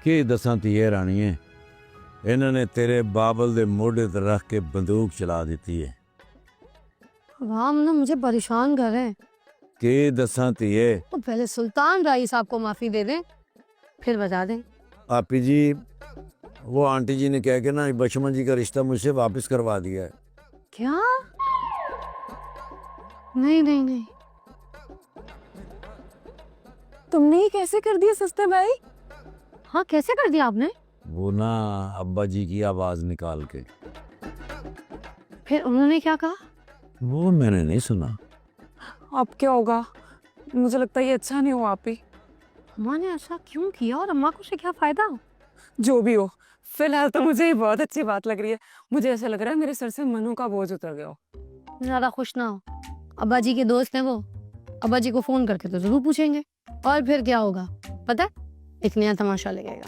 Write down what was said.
कि दसा धीए राणिए, इन्होंने तेरे बाबल दे मोढ़े ते रख के बंदूक चला दी है। वाह ना मुझे परेशान कर रहे हैं। कि दसा धीए, तो पहले सुल्तान राई साहब को माफी दे दें, फिर बता दें। आपी जी वो आंटी जी ने कह के ना बचमन जी का रिश्ता मुझसे वापस करवा दिया है। क्या? नहीं नहीं नहीं, तुमने ये कैसे कर दिया सस्ते भाई? हाँ कैसे कर दिया आपने? वो ना अब्बा जी की आवाज निकाल के। फिर उन्होंने क्या कहा? वो मैंने नहीं सुना। अब क्या होगा? मुझे लगता है ये अच्छा नहीं हुआ आप ही। अम्मा ने ऐसा क्यों किया और अम्मा को से क्या फायदा? जो भी हो, फिलहाल तो मुझे ये बहुत अच्छी बात लग रही है। मुझे ऐसा लग रहा है मेरे सर से मनों का बोझ उतर गया हो। ज्यादा खुश ना हो, अब्बा जी के दोस्त हैं वो, अब्बा जी को फोन करके तो जरूर पूछेंगे। और फिर क्या होगा पता है? एक नया तमाशा लगेगा।